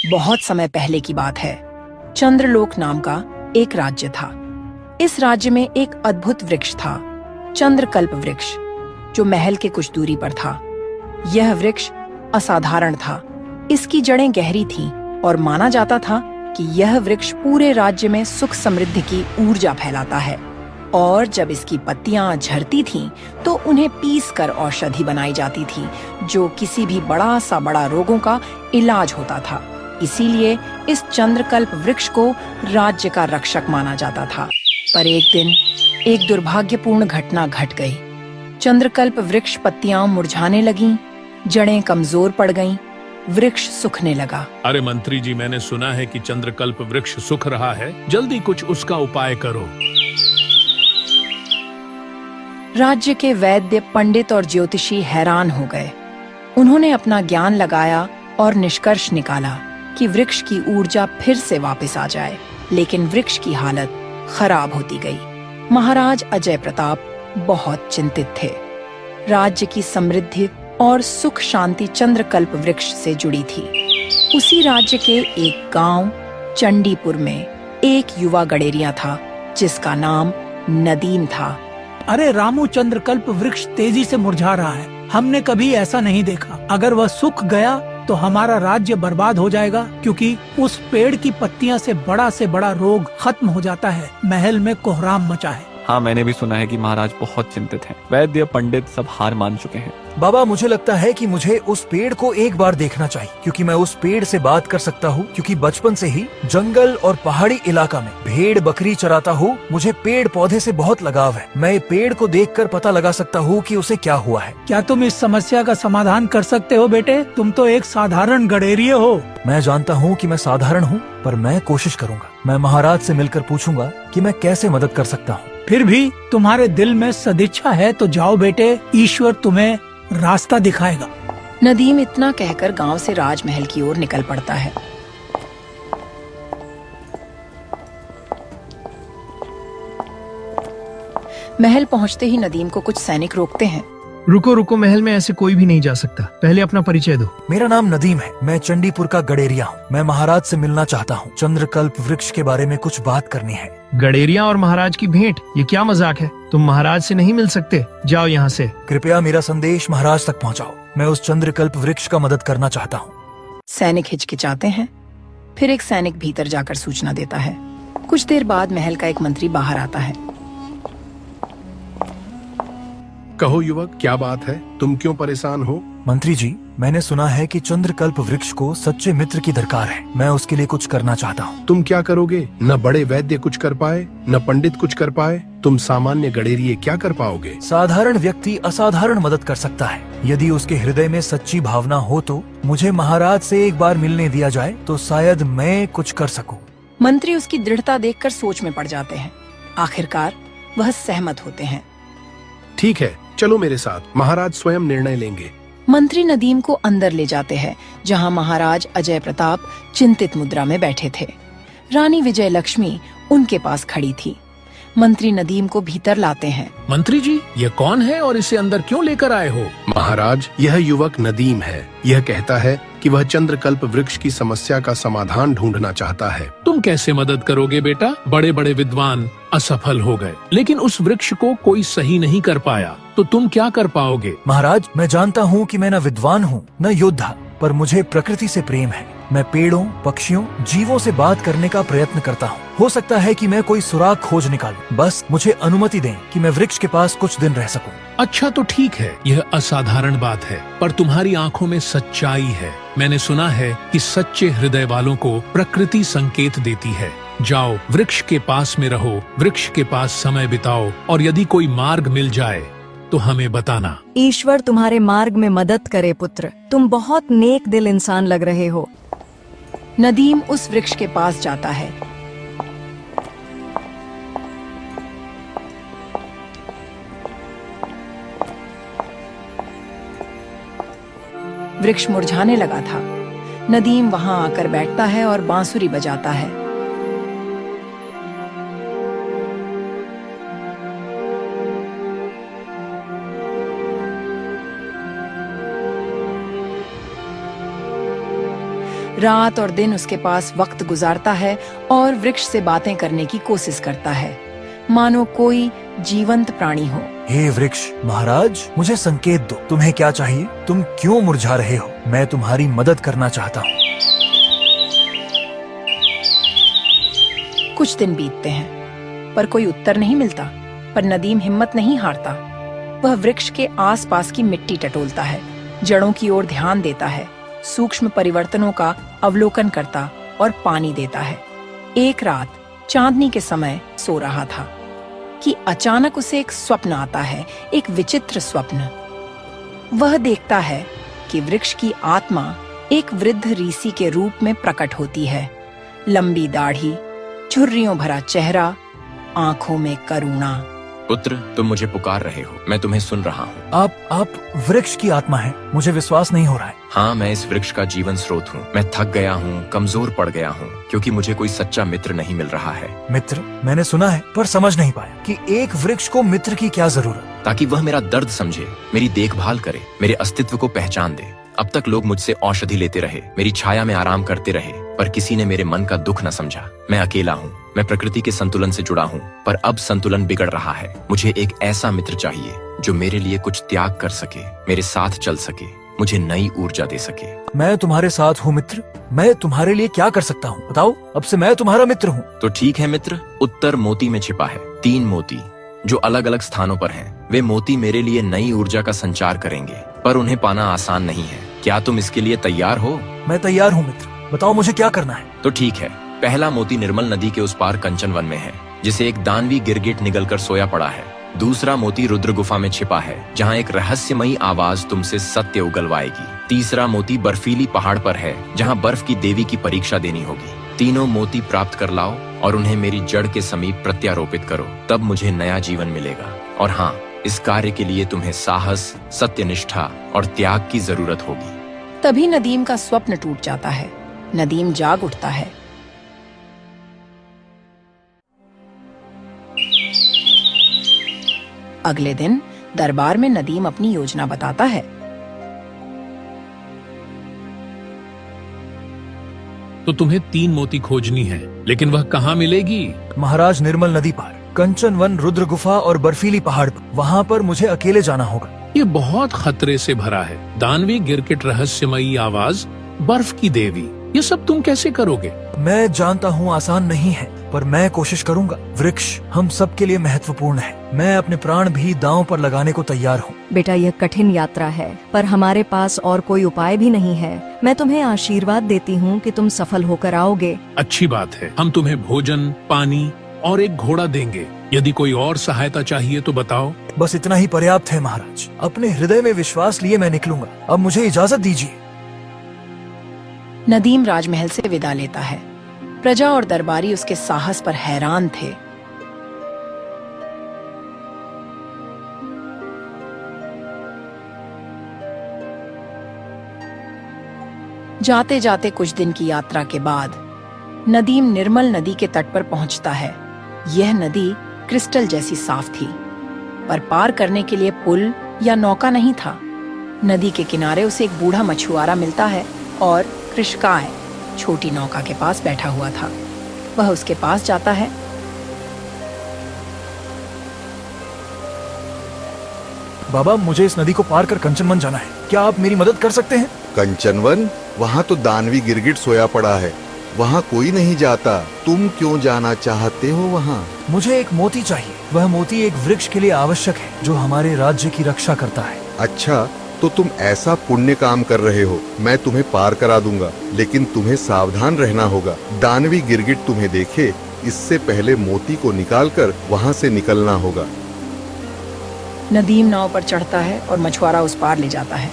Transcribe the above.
बहुत समय पहले की बात है। चंद्रलोक नाम का एक राज्य था। इस राज्य में एक अद्भुत वृक्ष था, चंद्रकल्प वृक्ष, जो महल के कुछ दूरी पर था। यह वृक्ष असाधारण था। इसकी जड़ें गहरी थीं और माना जाता था कि यह वृक्ष पूरे राज्य में सुख समृद्धि की ऊर्जा फैलाता है। और जब इसकी पत्तियां झड़ती थीं, तो उन्हें पीसकर औषधि बनाई जाती थी, जो किसी भी बड़ा सा बड़ा रोगों का इलाज होता था। इसीलिए इस चंद्रकल्प वृक्ष को राज्य का रक्षक माना जाता था। पर एक दिन एक दुर्भाग्यपूर्ण घटना घट गई। चंद्रकल्प वृक्ष पत्तियां मुरझाने लगीं, जड़ें कमजोर पड़ गईं, वृक्ष सूखने लगा। अरे मंत्री जी, मैंने सुना है कि चंद्रकल्प वृक्ष सूख रहा है, जल्दी कुछ उसका उपाय करो। राज्य के वैद्य, पंडित और ज्योतिषी हैरान हो गए। उन्होंने अपना ज्ञान लगाया और निष्कर्ष निकाला कि वृक्ष की ऊर्जा फिर से वापस आ जाए। लेकिन वृक्ष की हालत खराब होती गई। महाराज अजय प्रताप बहुत चिंतित थे। राज्य की समृद्धि और सुख शांति चंद्रकल्प वृक्ष से जुड़ी थी। उसी राज्य के एक गांव चंडीपुर में एक युवा गडेरिया था, जिसका नाम नदीम था। अरे रामू, चंद्रकल्प वृक्ष तेजी से मुरझा रहा है। हमने कभी ऐसा नहीं देखा। अगर वह सूख गया तो हमारा राज्य बर्बाद हो जाएगा, क्योंकि उस पेड़ की पत्तियां से बड़ा रोग खत्म हो जाता है। महल में कोहराम मचा है। हाँ, मैंने भी सुना है कि महाराज बहुत चिंतित हैं। वैद्य, पंडित सब हार मान चुके हैं। बाबा, मुझे लगता है कि मुझे उस पेड़ को एक बार देखना चाहिए, क्योंकि मैं उस पेड़ से बात कर सकता हूँ। क्योंकि बचपन से ही जंगल और पहाड़ी इलाका में भेड़ बकरी चराता हूँ। मुझे पेड़ पौधे से बहुत लगाव है। मैं पेड़ को देखकर पता लगा सकता हूँ कि उसे क्या हुआ है। क्या तुम इस समस्या का समाधान कर सकते हो बेटे? तुम तो एक साधारण गडेरिया हो। मैं जानता हूँ कि मैं साधारण हूँ, पर मैं कोशिश करूँगा। मैं महाराज से मिलकर पूछूंगा कि मैं कैसे मदद कर सकता हूँ। फिर भी तुम्हारे दिल में सदिच्छा है तो जाओ बेटे, ईश्वर तुम्हें रास्ता दिखाएगा। नदीम इतना कहकर गांव से राजमहल की ओर निकल पड़ता है। महल पहुंचते ही नदीम को कुछ सैनिक रोकते हैं। रुको रुको, महल में ऐसे कोई भी नहीं जा सकता। पहले अपना परिचय दो। मेरा नाम नदीम है। मैं चंडीपुर का गडेरिया हूँ। मैं महाराज से मिलना चाहता हूँ। चंद्रकल्प वृक्ष के बारे में कुछ बात करनी है। गडेरिया और महाराज की भेंट, ये क्या मजाक है? तुम महाराज से नहीं मिल सकते, जाओ यहाँ से। कृपया मेरा संदेश महाराज तक पहुँचाओ। मैं उस चंद्रकल्प वृक्ष का मदद करना चाहता हूँ। सैनिक हिचकिचाते हैं। फिर एक सैनिक भीतर जाकर सूचना देता है। कुछ देर बाद महल का एक मंत्री बाहर आता है। कहो युवक, क्या बात है? तुम क्यों परेशान हो? मंत्री जी, मैंने सुना है कि चंद्रकल्प वृक्ष को सच्चे मित्र की दरकार है। मैं उसके लिए कुछ करना चाहता हूँ। तुम क्या करोगे? न बड़े वैद्य कुछ कर पाए, न पंडित कुछ कर पाए। तुम सामान्य गडेरिये क्या कर पाओगे? साधारण व्यक्ति असाधारण मदद कर सकता है। यदि उसके हृदय में सच्ची भावना हो तो मुझे महाराज से एक बार मिलने दिया जाए तो शायद मैं कुछ कर सकूं। मंत्री उसकी दृढ़ता देखकर सोच में पड़ जाते हैं। आखिरकार वह सहमत होते हैं। ठीक है, चलो मेरे साथ। महाराज स्वयं निर्णय लेंगे। मंत्री नदीम को अंदर ले जाते हैं, जहां महाराज अजय प्रताप चिंतित मुद्रा में बैठे थे। रानी विजय लक्ष्मी उनके पास खड़ी थी। मंत्री नदीम को भीतर लाते हैं। मंत्री जी, ये कौन है और इसे अंदर क्यों लेकर आए हो? महाराज, यह युवक नदीम है। यह कहता है कि वह चंद्रकल्प वृक्ष की समस्या का समाधान ढूंढना चाहता है। तुम कैसे मदद करोगे बेटा? बड़े बड़े विद्वान असफल हो गए, लेकिन उस वृक्ष को कोई सही नहीं कर पाया, तो तुम क्या कर पाओगे? महाराज, मैं जानता हूँ कि मैं न विद्वान हूँ न योद्धा, पर मुझे प्रकृति से प्रेम है। मैं पेड़ों, पक्षियों, जीवों से बात करने का प्रयत्न करता हूँ। हो सकता है कि मैं कोई सुराग खोज निकालूं। बस मुझे अनुमति दें कि मैं वृक्ष के पास कुछ दिन रह सकूं। अच्छा तो ठीक है, यह असाधारण बात है, पर तुम्हारी आंखों में सच्चाई है। मैंने सुना है कि सच्चे हृदय वालों को प्रकृति संकेत देती है। जाओ, वृक्ष के पास में रहो, वृक्ष के पास समय बिताओ, और यदि कोई मार्ग मिल जाए तो हमें बताना। ईश्वर तुम्हारे मार्ग में मदद करे पुत्र। तुम बहुत नेक दिल इंसान लग रहे हो। नदीम उस वृक्ष के पास जाता है। वृक्ष मुरझाने लगा था। नदीम वहां आकर बैठता है और बांसुरी बजाता है। रात और दिन उसके पास वक्त गुजारता है और वृक्ष से बातें करने की कोशिश करता है, मानो कोई जीवंत प्राणी हो। हे वृक्ष महाराज, मुझे संकेत दो, तुम्हें क्या चाहिए? तुम क्यों मुरझा रहे हो? मैं तुम्हारी मदद करना चाहता हूँ। कुछ दिन बीतते हैं पर कोई उत्तर नहीं मिलता, पर नदीम हिम्मत नहीं हारता। वह वृक्ष के आसपास की मिट्टी टटोलता है, जड़ों की ओर ध्यान देता है, सूक्ष्म परिवर्तनों का अवलोकन करता और पानी देता है। एक रात चांदनी के समय सो रहा था कि अचानक उसे एक स्वप्न आता है, एक विचित्र स्वप्न। वह देखता है कि वृक्ष की आत्मा एक वृद्ध ऋषि के रूप में प्रकट होती है। लंबी दाढ़ी, झुर्रियों भरा चेहरा, आंखों में करुणा। पुत्र, तुम मुझे पुकार रहे हो, मैं तुम्हें सुन रहा हूँ। आप वृक्ष की आत्मा है? मुझे विश्वास नहीं हो रहा है। हाँ, मैं इस वृक्ष का जीवन स्रोत हूँ। मैं थक गया हूँ, कमजोर पड़ गया हूँ, क्योंकि मुझे कोई सच्चा मित्र नहीं मिल रहा है। मित्र? मैंने सुना है पर समझ नहीं पाया कि एक वृक्ष को मित्र की क्या जरूरत। ताकि वह मेरा दर्द समझे, मेरी देखभाल करे, मेरे अस्तित्व को पहचान दे। अब तक लोग मुझसे औषधि लेते रहे, मेरी छाया में आराम करते रहे, पर किसी ने मेरे मन का दुख न समझा। मैं अकेला हूँ, मैं प्रकृति के संतुलन से जुड़ा हूँ, पर अब संतुलन बिगड़ रहा है। मुझे एक ऐसा मित्र चाहिए जो मेरे लिए कुछ त्याग कर सके, मेरे साथ चल सके, मुझे नई ऊर्जा दे सके। मैं तुम्हारे साथ हूँ मित्र। मैं तुम्हारे लिए क्या कर सकता हूँ बताओ? अब से मैं तुम्हारा मित्र हूँ। तो ठीक है मित्र। उत्तर मोती में छिपा है। 3 मोती जो अलग अलग स्थानों पर हैं। वे मोती मेरे लिए नई ऊर्जा का संचार करेंगे, पर उन्हें पाना आसान नहीं है। क्या तुम इसके लिए तैयार हो? मैं तैयार हूँ मित्र, बताओ मुझे क्या करना है। तो ठीक है। पहला मोती निर्मल नदी के उस पार कंचन वन में है, जिसे एक दानवी गिरगिट निगल कर सोया पड़ा है। दूसरा मोती रुद्र गुफा में छिपा है, जहाँ एक रहस्यमयी आवाज तुमसे सत्य उगलवाएगी। तीसरा मोती बर्फीली पहाड़ पर है, जहाँ बर्फ की देवी की परीक्षा देनी होगी। तीनों मोती प्राप्त कर लाओ और उन्हें मेरी जड़ के समीप प्रत्यारोपित करो, तब मुझे नया जीवन मिलेगा। और हाँ, इस कार्य के लिए तुम्हें साहस, सत्यनिष्ठा और त्याग की जरूरत होगी। तभी नदीम का स्वप्न टूट जाता है। नदीम जाग उठता है। अगले दिन दरबार में नदीम अपनी योजना बताता है। तो तुम्हें 3 मोती खोजनी है, लेकिन वह कहाँ मिलेगी? महाराज, निर्मल नदी पार, कंचन वन, रुद्र गुफा और बर्फीली पहाड़ पर। वहाँ पर मुझे अकेले जाना होगा। ये बहुत खतरे से भरा है। दानवी गिरगिट, रहस्यमयी आवाज, बर्फ की देवी, ये सब तुम कैसे करोगे? मैं जानता हूँ आसान नहीं है, पर मैं कोशिश करूंगा। वृक्ष हम सब के लिए महत्वपूर्ण है। मैं अपने प्राण भी दांव पर लगाने को तैयार हूँ। बेटा, यह कठिन यात्रा है, पर हमारे पास और कोई उपाय भी नहीं है। मैं तुम्हें आशीर्वाद देती हूँ कि तुम सफल होकर आओगे। अच्छी बात है। हम तुम्हें भोजन, पानी और एक घोड़ा देंगे। यदि कोई और सहायता चाहिए तो बताओ। बस इतना ही पर्याप्त है महाराज। अपने हृदय में विश्वास लिए मैं निकलूंगा। अब मुझे इजाजत दीजिए। नदीम राजमहल से विदा लेता है। प्रजा और दरबारी उसके साहस पर हैरान थे। जाते जाते कुछ दिन की यात्रा के बाद नदीम निर्मल नदी के तट पर पहुंचता है। यह नदी क्रिस्टल जैसी साफ थी, पर पार करने के लिए पुल या नौका नहीं था। नदी के किनारे उसे एक बूढ़ा मछुआरा मिलता है और कृषकाय छोटी नौका के पास बैठा हुआ था। वह उसके पास जाता है। बाबा, मुझे इस नदी को पार कर कंचनवन जाना है। क्या आप मेरी मदद कर सकते हैं? कंचनवन? वहाँ तो दानवी गिरगिट सोया पड़ा है, वहाँ कोई नहीं जाता। तुम क्यों जाना चाहते हो वहाँ? मुझे एक मोती चाहिए। वह मोती एक वृक्ष के लिए आवश्यक है, जो हमारे राज्य की रक्षा करता है। अच्छा, तो तुम ऐसा पुण्य काम कर रहे हो। मैं तुम्हें पार करा दूंगा, लेकिन तुम्हें सावधान रहना होगा। दानवी गिरगिट तुम्हें देखे इससे पहले मोती को निकालकर वहाँ से निकलना होगा। नदीम नाव पर चढ़ता है और मछुआरा उस पार ले जाता है।